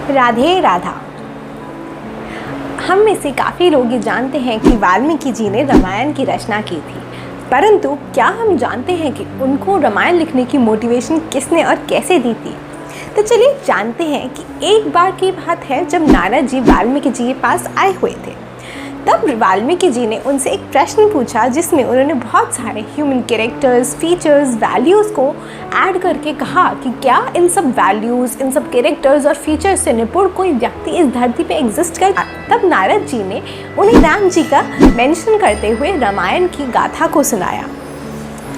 राधे राधा। हम में से काफ़ी लोग ये जानते हैं कि वाल्मीकि जी ने रामायण की रचना की थी, परंतु क्या हम जानते हैं कि उनको रामायण लिखने की मोटिवेशन किसने और कैसे दी थी? तो चलिए जानते हैं कि एक बार की बात है जब नारद जी वाल्मीकि जी के पास आए हुए थे। तब वाल्मीकि जी ने उनसे एक प्रश्न पूछा जिसमें उन्होंने बहुत सारे ह्यूमन कैरेक्टर्स, फीचर्स, वैल्यूज़ को ऐड करके कहा कि क्या इन सब वैल्यूज़, इन सब कैरेक्टर्स और फीचर्स से निपुण कोई व्यक्ति इस धरती पे एग्जिस्ट कर। तब नारद जी ने उन्हें राम जी का मेंशन करते हुए रामायण की गाथा को सुनाया।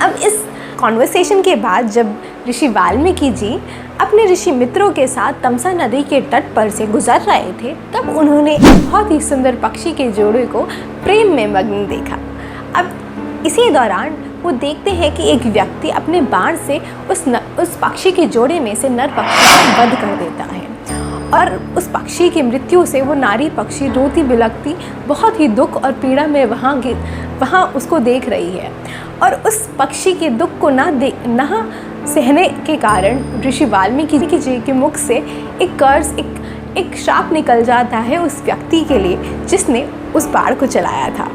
अब इस कॉन्वर्सेशन के बाद जब ऋषि वाल्मीकि जी अपने ऋषि मित्रों के साथ तमसा नदी के तट पर से गुजर रहे थे, तब उन्होंने एक बहुत ही सुंदर पक्षी के जोड़े को प्रेम में मग्न देखा। अब इसी दौरान वो देखते हैं कि एक व्यक्ति अपने बाण से उस पक्षी के जोड़े में से नर पक्षी को वध कर देता है और उस पक्षी की मृत्यु से वो नारी पक्षी रोती बिलखती बहुत ही दुख और पीड़ा में वहाँ उसको देख रही है। और उस पक्षी के दुख को ना सहने के कारण ऋषि वाल्मीकि जी के मुख से एक कर्ज, एक श्राप निकल जाता है उस व्यक्ति के लिए जिसने उस बाण को चलाया था।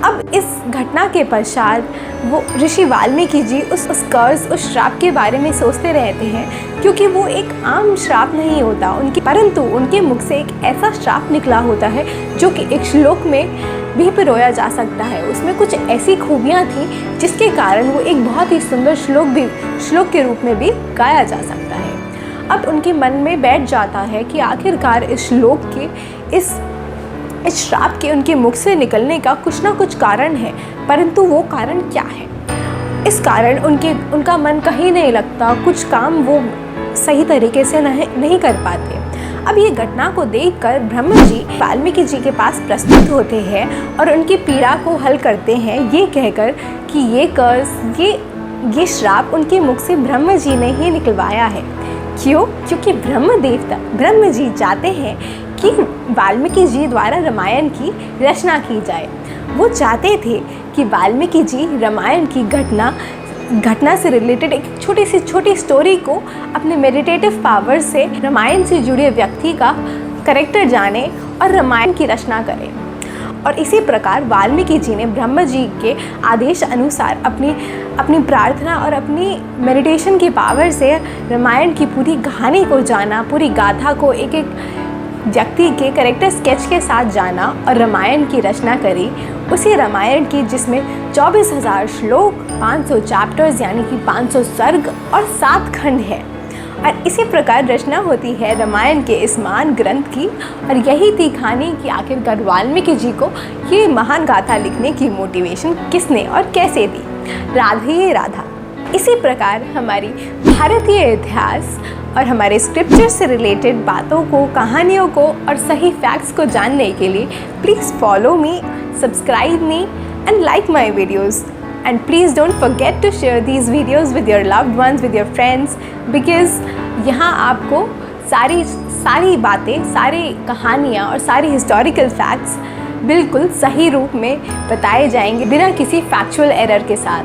अब इस घटना के पश्चात वो ऋषि वाल्मीकि जी उस कर्ज, उस श्राप के बारे में सोचते रहते हैं, क्योंकि वो एक आम श्राप नहीं होता परंतु उनके मुख से एक ऐसा श्राप निकला होता है जो कि एक श्लोक में भी पिरोया जा सकता है। उसमें कुछ ऐसी खूबियाँ थी जिसके कारण वो एक बहुत ही सुंदर श्लोक के रूप में भी गाया जा सकता है। अब उनके मन में बैठ जाता है कि आखिरकार इस श्लोक के इस श्राप के उनके मुख से निकलने का कुछ ना कुछ कारण है, परंतु वो कारण क्या है? इस कारण उनका मन कहीं नहीं लगता, कुछ काम वो सही तरीके से नहीं कर पाते। अब ये घटना को देखकर ब्रह्मा जी वाल्मीकि जी के पास प्रस्तुत होते हैं और उनकी पीड़ा को हल करते हैं, ये कहकर कि ये कर्ज, ये श्राप उनके मुख से ब्रह्मा जी ने ही निकलवाया है। क्यों? क्योंकि ब्रह्म जी चाहते हैं कि वाल्मीकि जी द्वारा रामायण की रचना की जाए। वो चाहते थे कि वाल्मीकि जी रामायण की घटना से रिलेटेड एक छोटी स्टोरी को अपने मेडिटेटिव पावर से रामायण से जुड़े व्यक्ति का कैरेक्टर जाने और रामायण की रचना करें। और इसी प्रकार वाल्मीकि जी ने ब्रह्मा जी के आदेश अनुसार अपनी प्रार्थना और अपनी मेडिटेशन की पावर से रामायण की पूरी कहानी को जाना, पूरी गाथा को एक एक व्यक्ति के कैरेक्टर स्केच के साथ जाना और रामायण की रचना करी। उसी रामायण की जिसमें 24,000 श्लोक, 500 चैप्टर्स यानी कि 500 सर्ग और 7 खंड है। और इसी प्रकार रचना होती है रामायण के इस महान ग्रंथ की। और यही थी कहानी कि आखिरकार वाल्मीकि जी को ये महान गाथा लिखने की मोटिवेशन किसने और कैसे दी। राधे राधा। इसी प्रकार हमारी भारतीय इतिहास और हमारे स्क्रिप्चर से रिलेटेड बातों को, कहानियों को और सही फैक्ट्स को जानने के लिए please follow me, subscribe me and like my videos. And please don't forget to share these videos with your loved ones, with your friends, because यहाँ आपको सारी बातें, सारी कहानियाँ और सारी हिस्टोरिकल फैक्ट्स बिल्कुल सही रूप में बताए जाएंगे बिना किसी फैक्चुअल एरर के साथ।